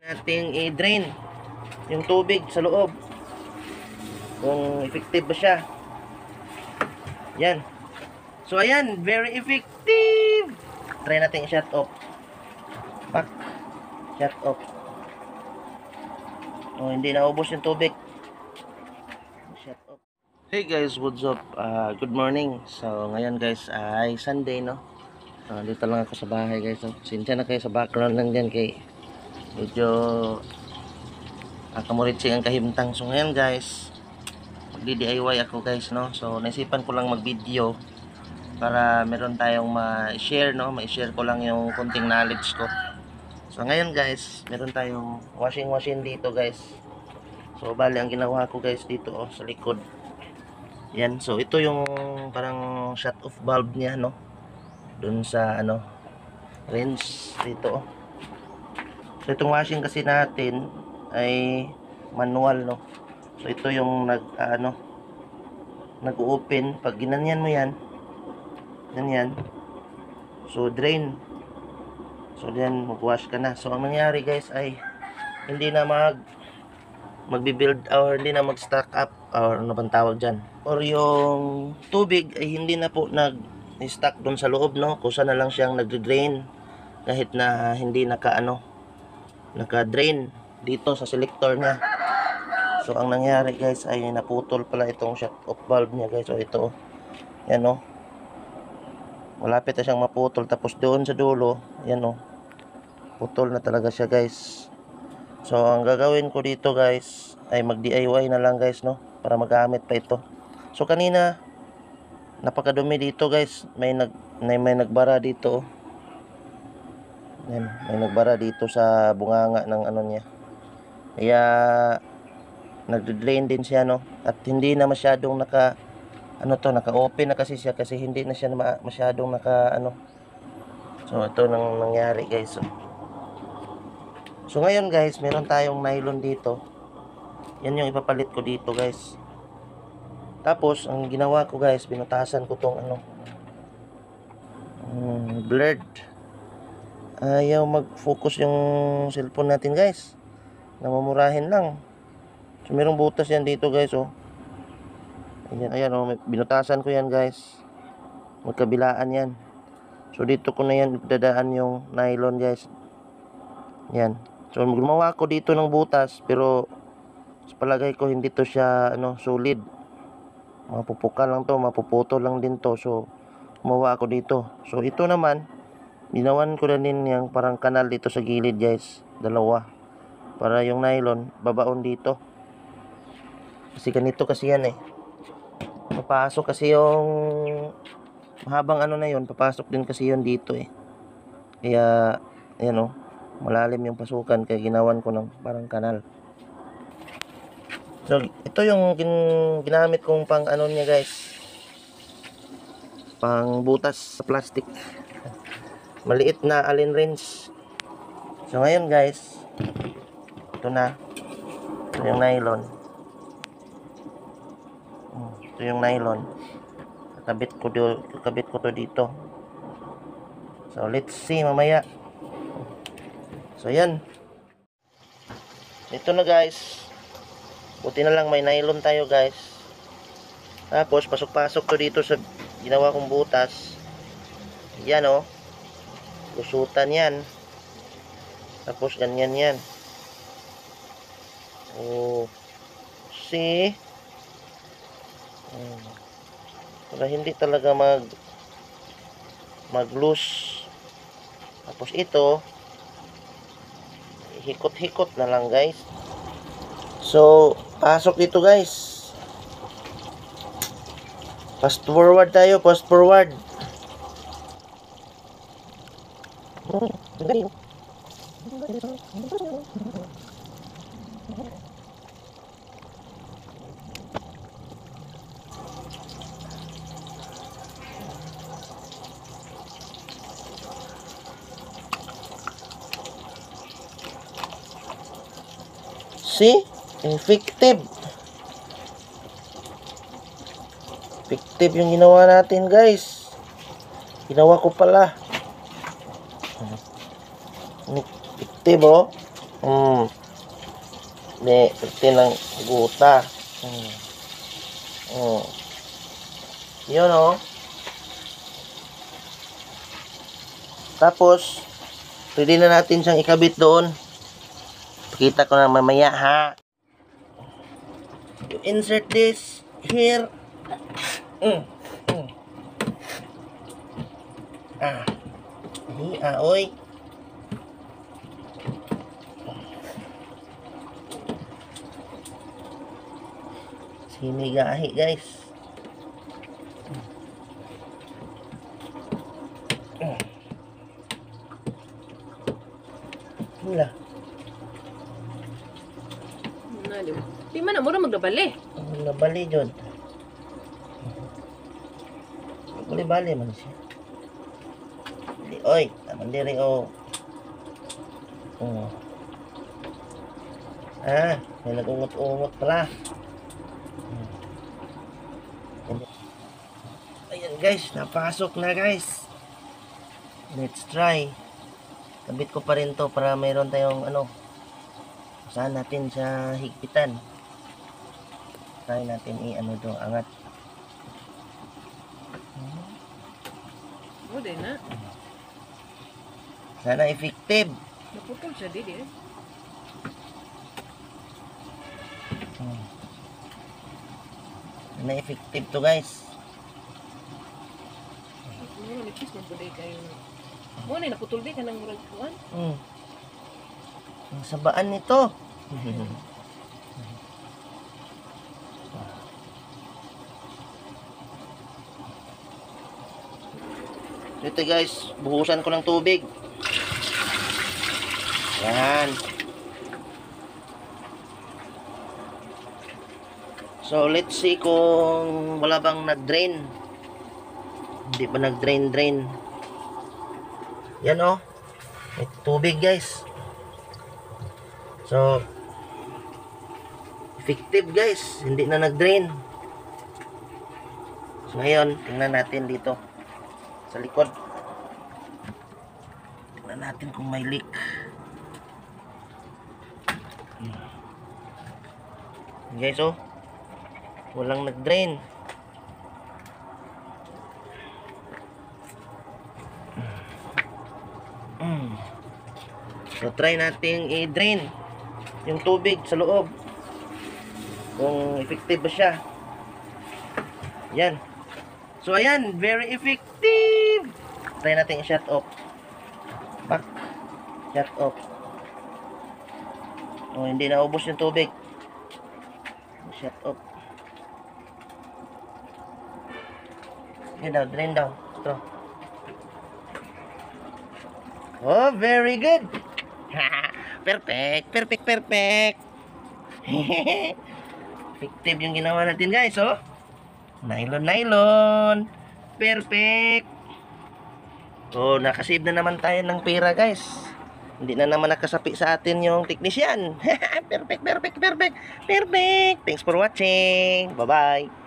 Nating i-drain yung tubig sa loob, kung effective ba siya. Yan. So ayan, very effective. Try natin i-shut off. Pak. Shut off. Oh, hindi naubos yung tubig. Shut off. Hey guys, what's up? Good morning. So ngayon guys ay Sunday, no? Dito lang ako sa bahay guys. So, sinsya na kayo sa background lang dyan kay medyo kamuritsi ang kahimtang. So ngayon guys, magdi-DIY ako guys, no? So naisipan ko lang mag-video para meron tayong ma-share, no? Ma-share ko lang yung konting knowledge ko. So ngayon guys, meron tayong washing machine dito guys. So bali ang ginawa ko guys dito sa likod. Yan, so ito yung parang shut off valve niya, no? Dun sa rinse dito. So itong washing kasi natin ay manual, no? So ito yung nag-open pag ginanyan mo yan. Ganyan. So drain. So then mag-wash ka na. So ang nangyari guys ay hindi na magbi-build or hindi na mag-stack up or ano bang tawag dyan. Or yung tubig ay hindi na po nag-stack doon sa loob, no? Kusa na lang siyang nagde-drain kahit na hindi naka-drain dito sa selector niya. So ang nangyari guys ay naputol pala itong shut off valve niya guys. So ito, yan o. Malapit na siyang maputol. Tapos doon sa dulo, yan o. Putol na talaga siya guys. So ang gagawin ko dito guys ay mag-DIY na lang guys, no? Para magamit pa ito. So kanina napakadumi dito guys. May nagbara dito. Yan, may nagbara dito sa bunganga ng niya. Kaya nagde-drain din siya, no? At hindi na masyadong naka-open na kasi siya kasi hindi na siya masyadong So ito nang nangyari guys. So ngayon guys, meron tayong nylon dito. Yan yung ipapalit ko dito guys. Tapos ang ginawa ko guys, binutasan ko tong blurred. Ayaw mag-focus yung cellphone natin guys. Namumurahin lang. So merong butas yan dito guys, oh. Ayan, oh, binutasan ko yan guys. Magkabilaan yan. So dito ko na yan dadaan yung nylon guys. Yan. So gumawa ko dito ng butas, pero sa palagay ko hindi to siya solid. Mapupuka lang to, mapuputo lang din to. So gumawa ako dito. So ito naman, ginawan ko na din yung parang kanal dito sa gilid guys. Dalawa. Para yung nylon babaon dito. Kasi ganito kasi yan eh. Papasok kasi yung mahabang na yun, papasok din kasi yun dito eh. Kaya ayan oh, malalim yung pasukan kaya ginawan ko ng parang kanal. So ito yung ginamit kong pang niya guys, pang butas sa plastic. Maliit na allen wrench. So ngayon guys, ito na. Ito yung nylon. Ito yung nylon. Kabit ko to dito. So let's see mamaya. So yan. Ito na guys. Buti na lang may nylon tayo guys. Tapos pasok-pasok to dito sa ginawa kong butas. Yan oh. Lusutan yan. Tapos ganyan yan. Oh. See? Para hindi talaga mag-loose. Tapos ito hikot-hikot na lang guys. So pasok dito guys. Fast forward tayo, fast forward. See? Effective. Effective yung ginawa natin guys. Ginawa ko pala. Effective oh. Hindi, 15 lang guta. Yun oh. Tapos, pwede na natin siyang ikabit doon. Pakita ko na mamaya ha. You insert this here. Oy. Sinigahi guys. Wala. Di man na mura maglabali. Nabali dyan. Bali man siya. Oy, taman diri o. May nag-ungot-ungot pala. Ayan guys, napasok na guys. Let's try. Kabit ko pa rin to para mayroon tayong saan natin sa higpitan. Try natin to, angat. Di na. Sana effective. Naputol siya, di. Sana effective to guys. Ano, nipis mo po kayo. Muna, naputol di ka ng murag kuhan. Ang sabaan nito. Ito guys, buhusan ko ng tubig. Yan. So let's see kung wala bang nag-drain. Hindi pa nag-drain. Yan oh. May tubig guys. So effective guys, hindi na nag-drain. So ngayon, tingnan natin dito sa likod. Tingnan natin kung may leak. Guys oh, walang nag-drain. So try nating i-drain yung tubig sa loob kung effective ba siya. Yan. So ayan, very effective. Try natin i-shut off. Back. Shut off. Oh, hindi na ubos yung tubig. Shut off. Yan daw, drain down. Ito. Oh, very good. Perfect. Effective yung ginawa natin guys, oh. Nylon. Perfect. Oh, nakasave na naman tayo ng pera guys. Hindi na naman nakasapi sa atin yung technician. Perfect. Thanks for watching. Bye-bye.